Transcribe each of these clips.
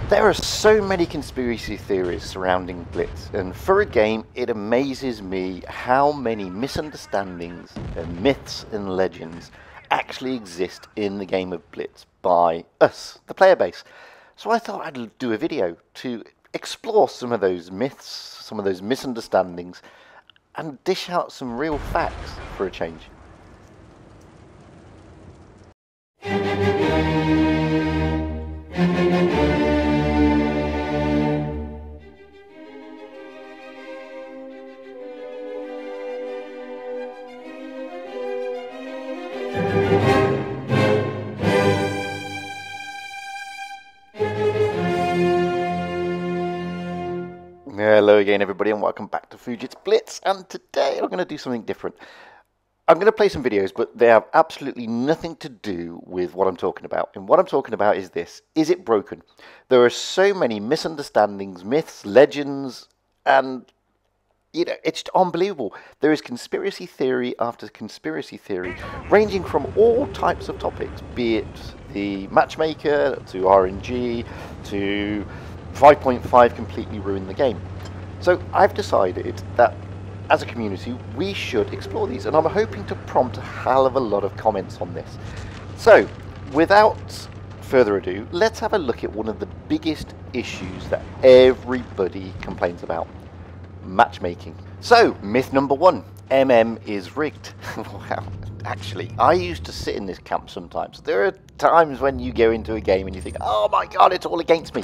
There are so many conspiracy theories surrounding Blitz, and for a game it amazes me how many misunderstandings and myths and legends actually exist in the game of Blitz by us, the player base. So I thought I'd do a video to explore some of those myths, some of those misunderstandings, and dish out some real facts for a change. Hello again everybody and welcome back to Fujit's Blitz, and today I'm going to do something different. I'm going to play some videos, but they have absolutely nothing to do with what I'm talking about. And what I'm talking about is this: is it broken? There are so many misunderstandings, myths, legends, and it's unbelievable. There is conspiracy theory after conspiracy theory, ranging from all types of topics, be it the matchmaker, to RNG, to 5.5 completely ruined the game. So I've decided that as a community we should explore these, and I'm hoping to prompt a hell of a lot of comments on this. So without further ado, let's have a look at one of the biggest issues that everybody complains about: matchmaking. So myth number one: MM is rigged. Wow. Actually, I used to sit in this camp sometimes. There are times when you go into a game and you think, oh my god, it's all against me.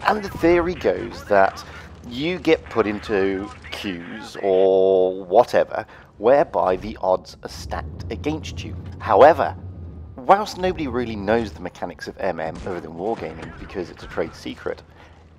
And the theory goes that you get put into queues or whatever whereby the odds are stacked against you. However, whilst nobody really knows the mechanics of MM other than wargaming because it's a trade secret,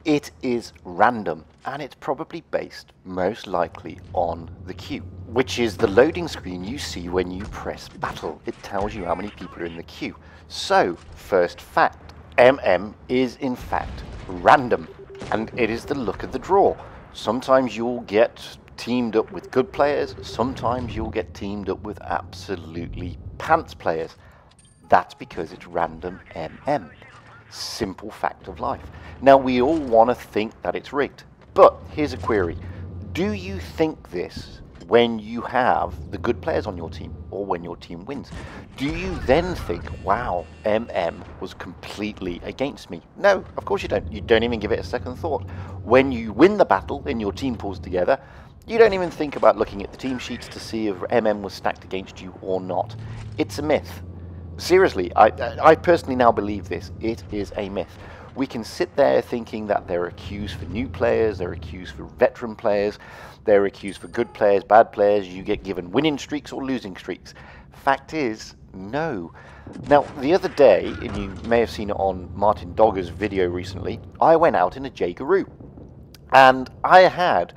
it is random, and it's probably based most likely on the queue, which is the loading screen you see when you press battle. It tells you how many people are in the queue. So, first fact, MM is in fact random, and it is the luck of the draw. Sometimes you'll get teamed up with good players, sometimes you'll get teamed up with absolutely pants players. That's because it's random MM. Simple fact of life. Now, we all want to think that it's rigged, but here's a query: do you think this when you have the good players on your team, or when your team wins? Do you then think, wow, MM was completely against me? No, of course you don't. You don't even give it a second thought. When you win the battle and your team pulls together, you don't even think about looking at the team sheets to see if MM was stacked against you or not. It's a myth. Seriously, I personally now believe this. It is a myth. We can sit there thinking that there are queues for new players, there are queues for veteran players, there are queues for good players, bad players. You get given winning streaks or losing streaks. Fact is, no. Now, the other day, and you may have seen it on Martin Dogger's video recently, I went out in a J-Garoo, and I had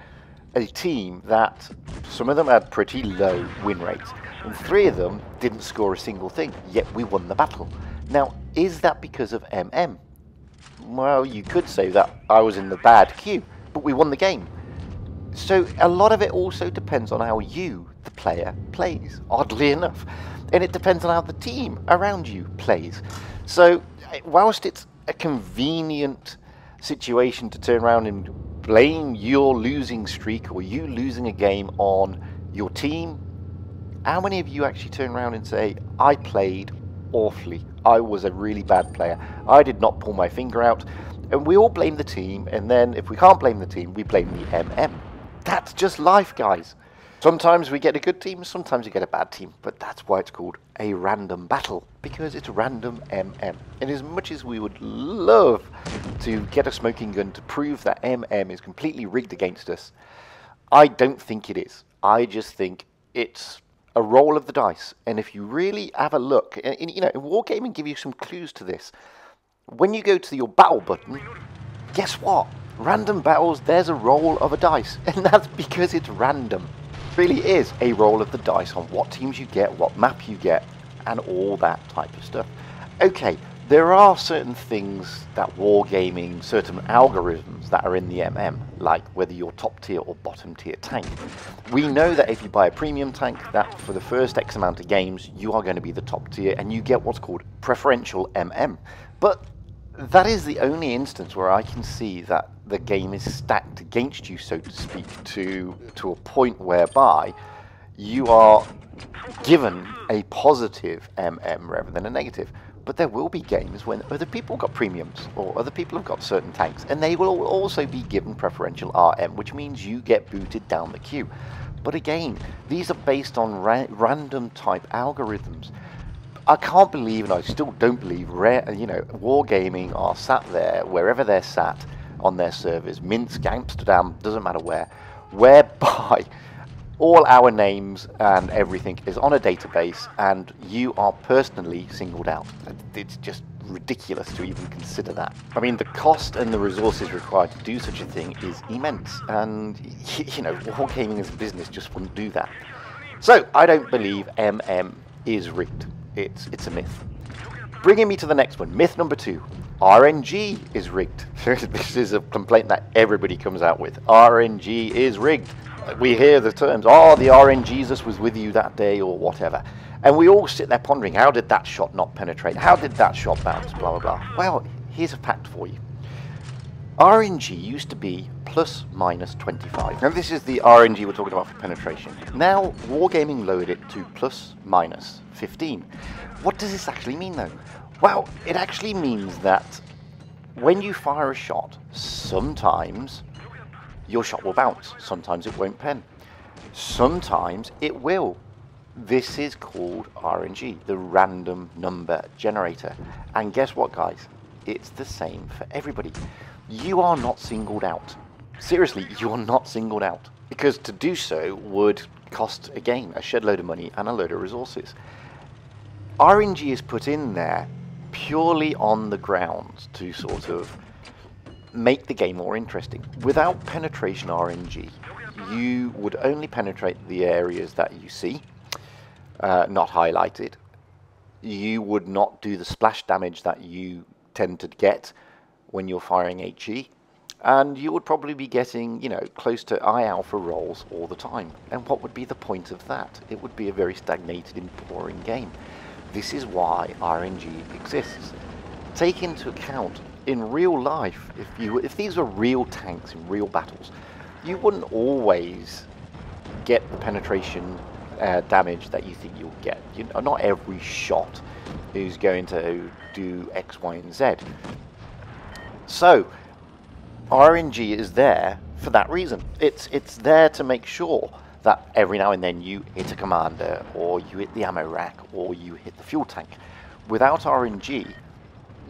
a team that some of them had pretty low win rates, and 3 of them didn't score a single thing, yet we won the battle. Now, is that because of MM? Well, you could say that I was in the bad queue, but we won the game. So a lot of it also depends on how you, the player, plays, oddly enough. And it depends on how the team around you plays. So whilst it's a convenient situation to turn around and blame your losing streak or you losing a game on your team, how many of you actually turn around and say, I played awfully, I was a really bad player, I did not pull my finger out? And we all blame the team, and then if we can't blame the team, we blame the MM. That's just life, guys. Sometimes we get a good team, sometimes we get a bad team, but that's why it's called a random battle, because it's random MM. And as much as we would love to get a smoking gun to prove that MM is completely rigged against us, I don't think it is. I just think it's a roll of the dice. And if you really have a look, and Wargaming give you some clues to this. When you go to your battle button, guess what? Random battles, there's a roll of a dice, and that's because it's random. It really is a roll of the dice on what teams you get, what map you get, and all that type of stuff. Okay, there are certain things that wargaming, certain algorithms that are in the MM, like whether you're top tier or bottom tier tank. We know that if you buy a premium tank, that for the first X amount of games, you are going to be the top tier, and you get what's called preferential MM. But that is the only instance where I can see that the game is stacked against you, so to speak, to a point whereby you are given a positive MM rather than a negative. But there will be games when other people got premiums or other people have got certain tanks, and they will also be given preferential RM, which means you get booted down the queue. But again, these are based on random type algorithms. I can't believe, and I still don't believe, Wargaming are sat there, wherever they're sat on their servers, Minsk, Amsterdam, doesn't matter where, whereby all our names and everything is on a database and you are personally singled out. It's just ridiculous to even consider that. I mean, the cost and the resources required to do such a thing is immense, and Wargaming as a business just wouldn't do that. So I don't believe MM is rigged. It's a myth. Bringing me to the next one, myth number 2. RNG is rigged. This is a complaint that everybody comes out with. RNG is rigged. We hear the terms, oh, the RNG Jesus was with you that day or whatever. And we all sit there pondering, how did that shot not penetrate? How did that shot bounce? Blah, blah, blah. Well, here's a fact for you. RNG used to be plus minus 25. Now this is the RNG we're talking about for penetration. Now Wargaming lowered it to plus minus 15. What does this actually mean though? Well, it actually means that when you fire a shot, sometimes your shot will bounce, sometimes it won't pen, sometimes it will. This is called RNG, the random number generator. And guess what, guys? It's the same for everybody. You are not singled out. Seriously, you are not singled out. Because to do so would cost, again, a shed load of money and a load of resources. RNG is put in there purely on the grounds to sort of make the game more interesting. Without penetration RNG, you would only penetrate the areas that you see, not highlighted. You would not do the splash damage that you tend to get when you're firing HE, and you would probably be getting, close to eye alpha rolls all the time. And what would be the point of that? It would be a very stagnated and boring game. This is why RNG exists. Take into account, in real life, if these were real tanks in real battles, you wouldn't always get the penetration damage that you think you'll get. Not every shot is going to do X, Y, and Z. So RNG is there for that reason. It's there to make sure that every now and then you hit a commander, or you hit the ammo rack, or you hit the fuel tank. Without RNG,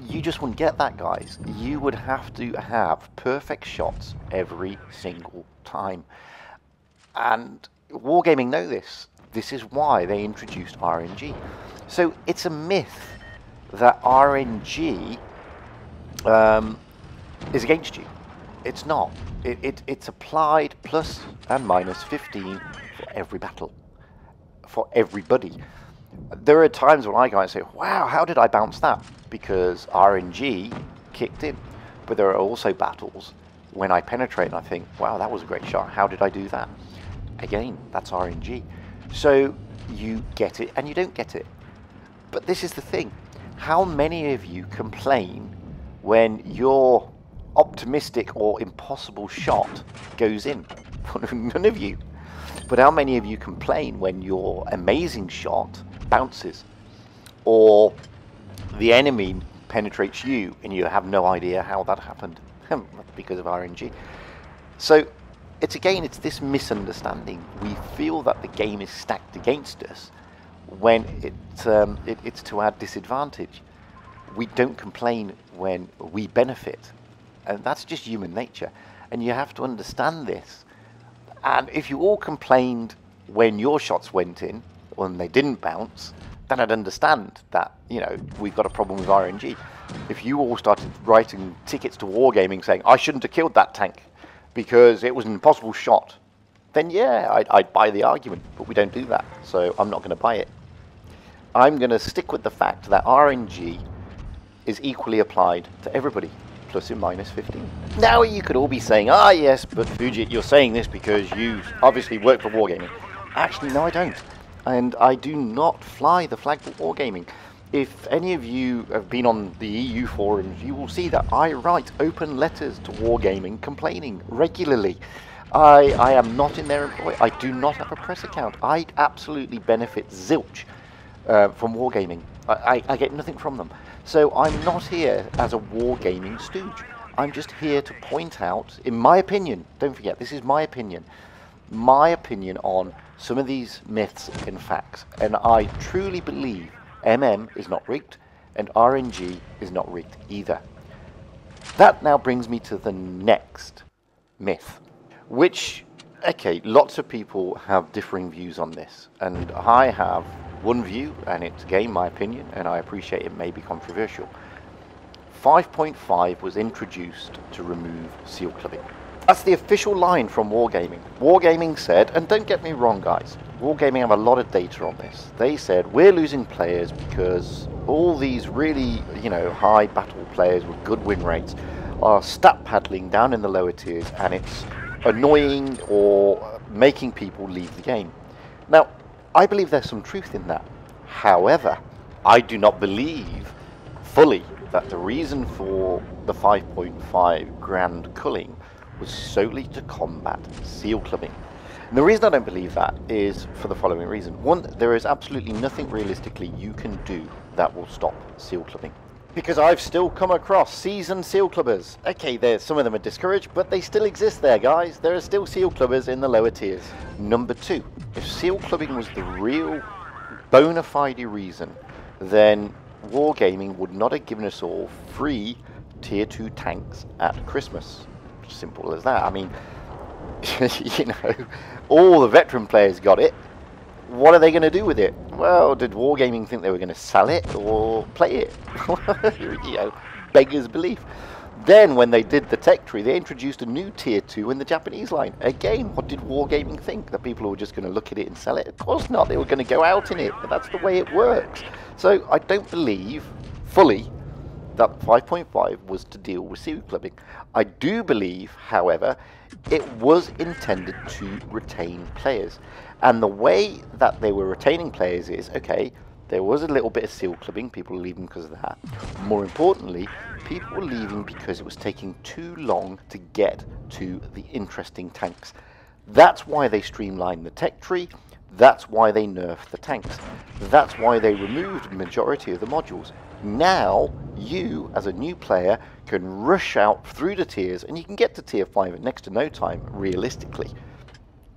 you just wouldn't get that, guys. You would have to have perfect shots every single time. And Wargaming know this. This is why they introduced RNG. So it's a myth that RNG is against you. It's not. It's applied plus and minus 15 for every battle, for everybody. There are times when I go and say, wow, how did I bounce that? Because RNG kicked in. But there are also battles when I penetrate and I think, wow, that was a great shot. How did I do that? Again, that's RNG. So you get it and you don't get it. But this is the thing. How many of you complain when your optimistic or impossible shot goes in? None of you. But how many of you complain when your amazing shot bounces, or the enemy penetrates you and you have no idea how that happened? Because of RNG. So it's this misunderstanding. We feel that the game is stacked against us when it's to our disadvantage. We don't complain when we benefit, and that's just human nature, and you have to understand this. And if you all complained when your shots went in, when they didn't bounce, then I'd understand that, we've got a problem with RNG. If you all started writing tickets to Wargaming saying, I shouldn't have killed that tank because it was an impossible shot, then yeah, I'd buy the argument, but we don't do that, so I'm not going to buy it. I'm going to stick with the fact that RNG is equally applied to everybody, plus and minus 15. Now you could all be saying, ah yes, but Fujit, you're saying this because you obviously work for Wargaming. Actually, no, I don't. And I do not fly the flag for Wargaming. If any of you have been on the EU forums, you will see that I write open letters to Wargaming complaining regularly. I am not in their employ. I do not have a press account. I absolutely benefit zilch from Wargaming. I get nothing from them. So I'm not here as a Wargaming stooge. I'm just here to point out, in my opinion, don't forget, this is my opinion on some of these myths and facts. And I truly believe MM is not rigged, and RNG is not rigged either. That now brings me to the next myth, which, okay, lots of people have differing views on this, and I have one view, and it's again my opinion, and I appreciate it may be controversial. 5.5 was introduced to remove seal clubbing. That's the official line from Wargaming. Wargaming said, and don't get me wrong guys, Wargaming have a lot of data on this. They said, we're losing players because all these really, high battle players with good win rates are stat paddling down in the lower tiers, and it's annoying or making people leave the game. Now, I believe there's some truth in that. However, I do not believe fully that the reason for the 5.5 grand culling was solely to combat seal clubbing. And the reason I don't believe that is for the following reason. One, there is absolutely nothing realistically you can do that will stop seal clubbing. Because I've still come across seasoned seal clubbers. Okay, some of them are discouraged, but they still exist there, guys. There are still seal clubbers in the lower tiers. Number two, if seal clubbing was the real bona fide reason, then Wargaming would not have given us all free tier 2 tanks at Christmas. Simple as that. I mean, all the veteran players got it. What are they going to do with it? Well, did Wargaming think they were going to sell it or play it? Beggars belief. Then when they did the tech tree, they introduced a new tier 2 in the Japanese line. Again, what did Wargaming think? That people were just going to look at it and sell it? Of course not. They were going to go out in it. But that's the way it works. So I don't believe fully that 5.5 was to deal with seal clubbing. I do believe, however, it was intended to retain players. And the way that they were retaining players is, okay, there was a little bit of seal clubbing, people were leaving because of that. More importantly, people were leaving because it was taking too long to get to the interesting tanks. That's why they streamlined the tech tree. That's why they nerfed the tanks. That's why they removed the majority of the modules. Now, you, as a new player, can rush out through the tiers, and you can get to tier 5 in next to no time, realistically.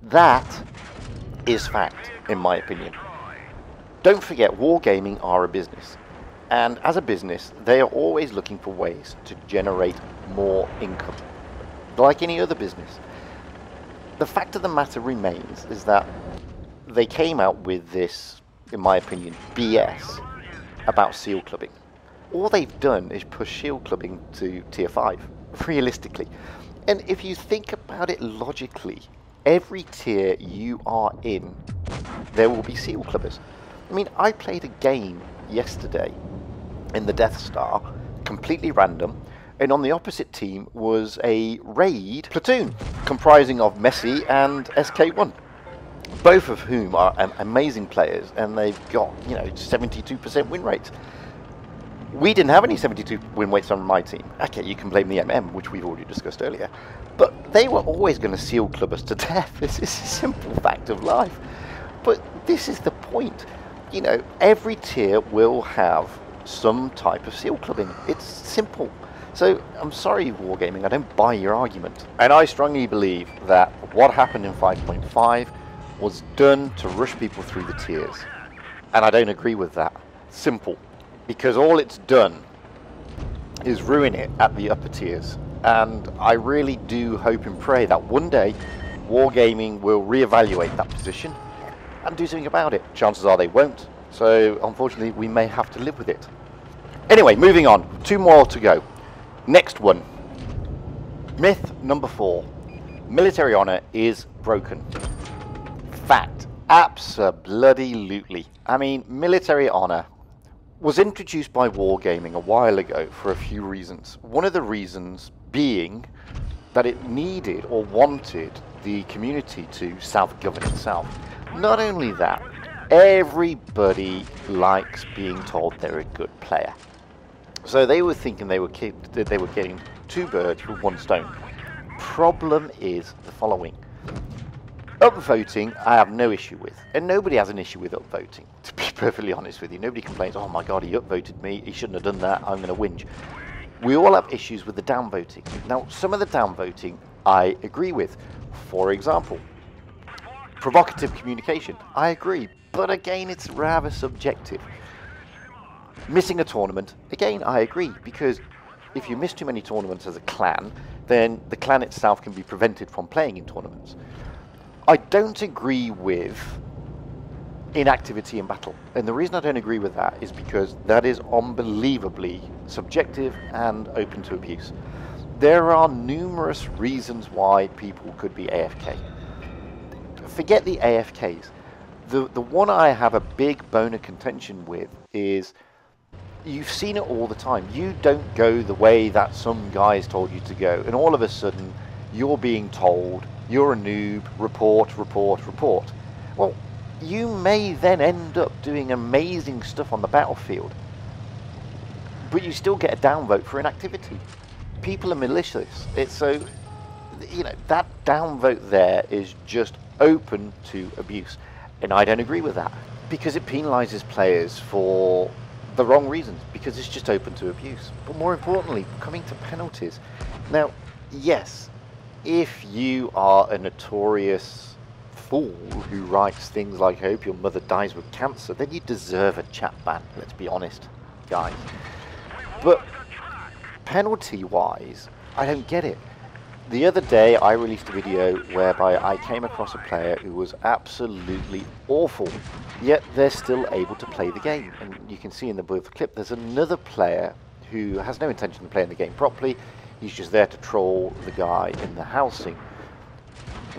That is fact, in my opinion. Don't forget, Wargaming are a business. And as a business, they are always looking for ways to generate more income, like any other business. The fact of the matter remains is that they came out with this, in my opinion, BS about seal clubbing. All they've done is push seal clubbing to tier 5, realistically. And if you think about it logically, every tier you are in, there will be seal clubbers. I mean, I played a game yesterday in the Death Star, completely random, and on the opposite team was a raid platoon comprising of Messi and SK1. Both of whom are amazing players, and they've got, 72% win rates. We didn't have any 72 win rates on my team. Okay, you can blame the MM, which we've already discussed earlier. But they were always going to seal club us to death. This is a simple fact of life. But this is the point. Every tier will have some type of seal clubbing. It's simple. So, I'm sorry, Wargaming, I don't buy your argument. And I strongly believe that what happened in 5.5 was done to rush people through the tiers. And I don't agree with that. Simple. Because all it's done is ruin it at the upper tiers. And I really do hope and pray that one day Wargaming will reevaluate that position and do something about it. Chances are they won't. So unfortunately we may have to live with it. Anyway, moving on. 2 more to go. Next one. Myth number 4. Military honor is broken. Fact. Abso-bloody-lutely. I mean, military honor was introduced by Wargaming a while ago for a few reasons. One of the reasons being that it needed or wanted the community to self-govern itself. Not only that, Everybody likes being told they're a good player. So they were thinking they were getting two birds with one stone. Problem is the following. Upvoting, I have no issue with. And nobody has an issue with upvoting, to be perfectly honest with you. Nobody complains, oh my god, he upvoted me, he shouldn't have done that, I'm going to whinge. We all have issues with the downvoting. Now, some of the downvoting I agree with. For example, provocative communication, I agree. But again, it's rather subjective. Missing a tournament, again, I agree. Because if you miss too many tournaments as a clan, then the clan itself can be prevented from playing in tournaments. I don't agree with inactivity in battle. And the reason I don't agree with that is because that is unbelievably subjective and open to abuse. There are numerous reasons why people could be AFK. Forget the AFKs. The one I have a big bone of contention with is, you've seen it all the time. You don't go the way that some guys told you to go, and all of a sudden you're being told you're a noob, report, report, report. Well, you may then end up doing amazing stuff on the battlefield, but you still get a downvote for inactivity. People are malicious. It's so, you know, that downvote there is just open to abuse, and I don't agree with that, because it penalizes players for the wrong reasons, because it's just open to abuse. But more importantly, coming to penalties. Now, yes, if you are a notorious fool who writes things like, I hope your mother dies with cancer, then you deserve a chat ban, let's be honest, guys. But penalty-wise, I don't get it. The other day, I released a video whereby I came across a player who was absolutely awful, yet they're still able to play the game. And you can see in the clip, there's another player who has no intention of playing the game properly. He's just there to troll the guy in the housing.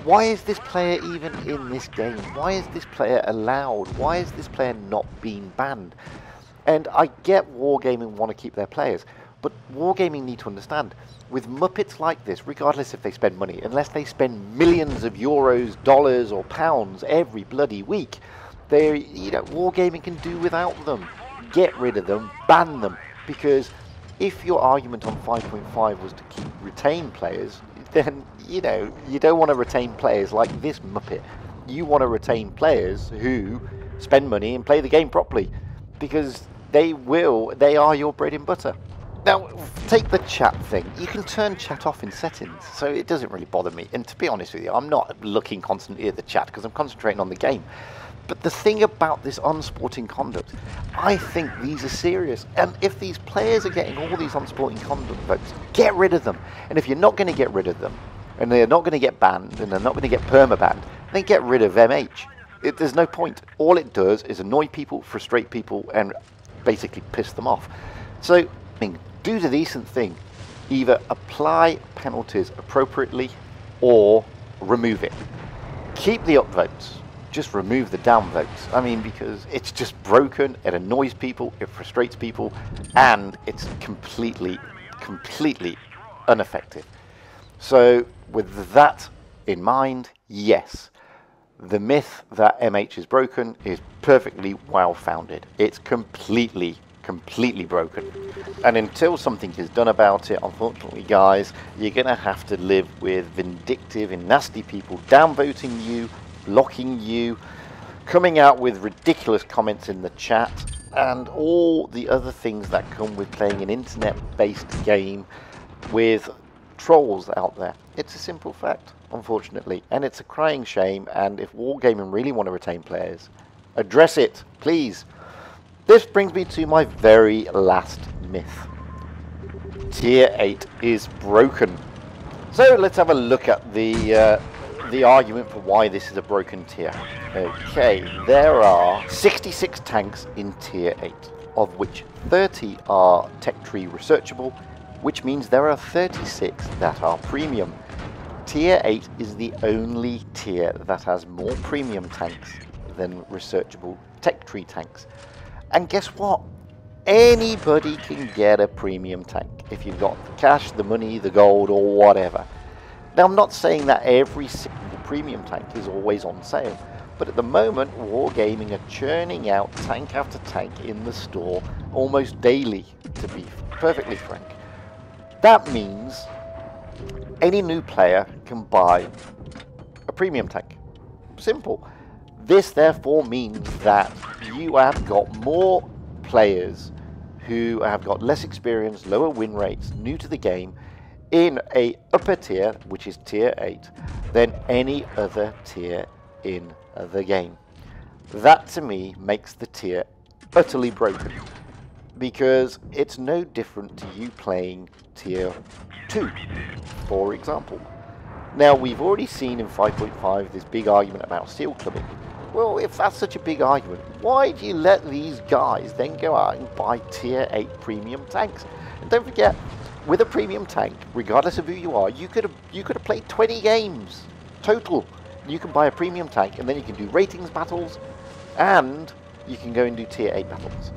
Why is this player even in this game? Why is this player allowed? Why is this player not being banned? And I get Wargaming want to keep their players, but Wargaming need to understand, with Muppets like this, regardless if they spend money, unless they spend millions of euros, dollars or pounds every bloody week, they, you know, Wargaming can do without them. Get rid of them, ban them, because if your argument on 5.5 was to retain players, then, you know, you don't want to retain players like this Muppet. You want to retain players who spend money and play the game properly, because they are your bread and butter. Now, take the chat thing. You can turn chat off in settings, so it doesn't really bother me. And to be honest with you, I'm not looking constantly at the chat because I'm concentrating on the game. But the thing about this unsporting conduct, I think these are serious. And if these players are getting all these unsporting conduct votes, get rid of them. And if you're not going to get rid of them, and they're not going to get banned, and they're not going to get perma-banned, then get rid of MH. There's no point. All it does is annoy people, frustrate people, and basically piss them off. So, I mean, do the decent thing. Either apply penalties appropriately or remove it. Keep the upvotes. Just remove the downvotes. I mean, because it's just broken, it annoys people, it frustrates people, and it's completely ineffective. So, with that in mind, yes, the myth that MH is broken is perfectly well-founded. It's completely broken. And until something is done about it, unfortunately, guys, you're going to have to live with vindictive and nasty people downvoting you, blocking you, coming out with ridiculous comments in the chat, and all the other things that come with playing an internet-based game with trolls out there. It's a simple fact, unfortunately, and it's a crying shame. And if Wargaming really want to retain players, address it, please. This brings me to my very last myth. Tier 8 is broken. So let's have a look at the argument for why this is a broken tier. Okay, there are 66 tanks in Tier 8, of which 30 are tech tree researchable, which means there are 36 that are premium. Tier 8 is the only tier that has more premium tanks than researchable tech tree tanks. And guess what? Anybody can get a premium tank if you've got the cash, the money, the gold, or whatever. Now, I'm not saying that every single premium tank is always on sale, But at the moment, Wargaming are churning out tank after tank in the store almost daily, to be perfectly frank. That means any new player can buy a premium tank. Simple. This therefore means that you have got more players who have got less experience, lower win rates, new to the game, in a upper tier, which is tier 8, than any other tier in the game. That to me makes the tier utterly broken, because it's no different to you playing tier 2, for example. Now, we've already seen in 5.5 this big argument about seal clubbing. Well, if that's such a big argument, why do you let these guys then go out and buy tier 8 premium tanks? And don't forget, with a premium tank, regardless of who you are, you could have played 20 games total. You can buy a premium tank, and then you can do ratings battles, and you can go and do tier 8 battles.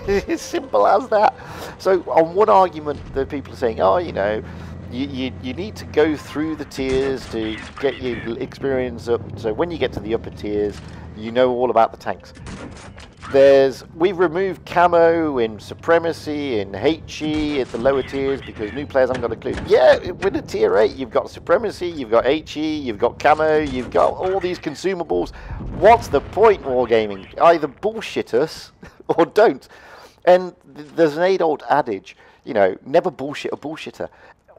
It's simple as that. So on one argument, the people are saying, oh, you know, you need to go through the tiers to get your experience up, so when you get to the upper tiers, you know all about the tanks. We've removed camo in Supremacy, in HE, at the lower tiers, because new players haven't got a clue. Yeah, with a tier 8, you've got Supremacy, you've got HE, you've got camo, you've got all these consumables. What's the point, Wargaming? Either bullshit us, or don't. And there's an age-old adage, you know, never bullshit a bullshitter.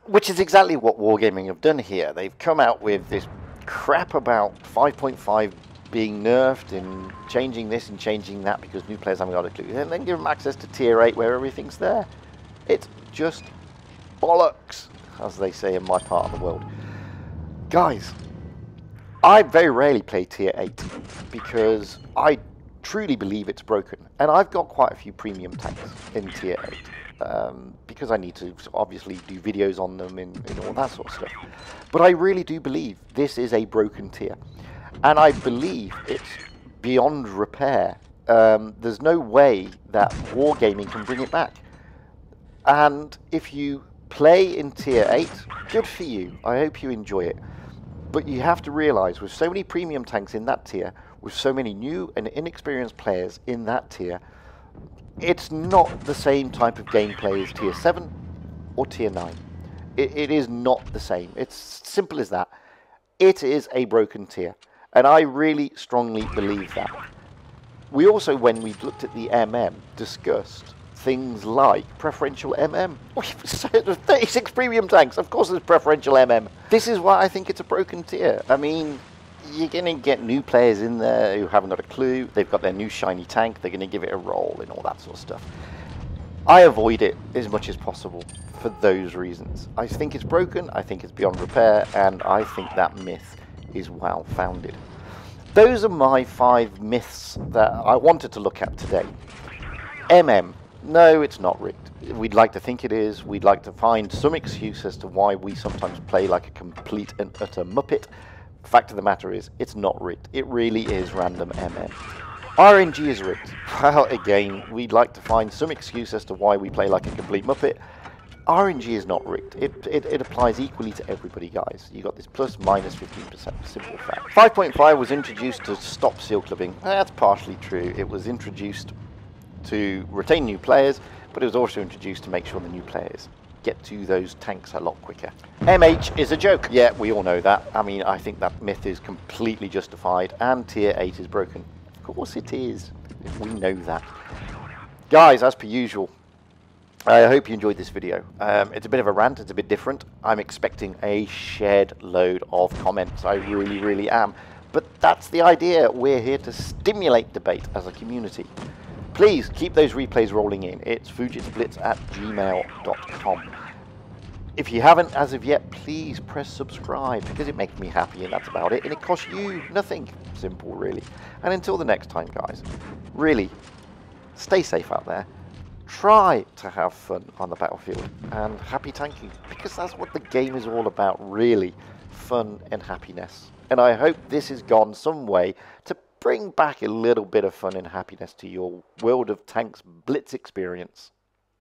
Which is exactly what Wargaming have done here. They've come out with this crap about 5.5 being nerfed and changing this and changing that because new players haven't got a clue. And then give them access to tier 8 where everything's there. It's just bollocks, as they say in my part of the world. Guys, I very rarely play tier 8 because I truly believe it's broken. And I've got quite a few premium tanks in tier 8. Because I need to obviously do videos on them and all that sort of stuff. But I really do believe this is a broken tier. And I believe it's beyond repair. There's no way that Wargaming can bring it back. And if you play in tier 8, good for you. I hope you enjoy it. But you have to realise, with so many premium tanks in that tier, with so many new and inexperienced players in that tier, it's not the same type of gameplay as tier 7 or tier 9. It is not the same. It's simple as that. It is a broken tier. And I really strongly believe that. We also, when we looked at the MM, discussed things like preferential MM. There's 36 premium tanks. Of course there's preferential MM. This is why I think it's a broken tier. I mean, you're going to get new players in there who haven't got a clue. They've got their new shiny tank. They're going to give it a roll and all that sort of stuff. I avoid it as much as possible for those reasons. I think it's broken. I think it's beyond repair. And I think that myth is well founded. Those are my 5 myths that I wanted to look at today. MM. No, it's not rigged. We'd like to think it is. We'd like to find some excuse as to why we sometimes play like a complete and utter muppet. Fact of the matter is, it's not rigged. It really is random MM. RNG is rigged. Well, again, we'd like to find some excuse as to why we play like a complete muppet. RNG is not rigged. It applies equally to everybody, guys. You got this plus minus 15%, simple fact. 5.5 was introduced to stop seal clubbing. That's partially true. It was introduced to retain new players, but it was also introduced to make sure the new players get to those tanks a lot quicker. MH is a joke. Yeah, we all know that. I mean, I think that myth is completely justified, and tier 8 is broken. Of course it is. We know that. Guys, as per usual, I hope you enjoyed this video. It's a bit of a rant. It's a bit different. I'm expecting a shed load of comments. I really, really am. But that's the idea. We're here to stimulate debate as a community. Please keep those replays rolling in. It's fujitsblitz@gmail.com. If you haven't as of yet, please press subscribe, because it makes me happy, and that's about it. And it costs you nothing. Simple, really. And until the next time, guys, really, stay safe out there. Try to have fun on the battlefield, and happy tanking, because that's what the game is all about, really. Fun and happiness. And I hope this has gone some way to bring back a little bit of fun and happiness to your World of Tanks Blitz experience.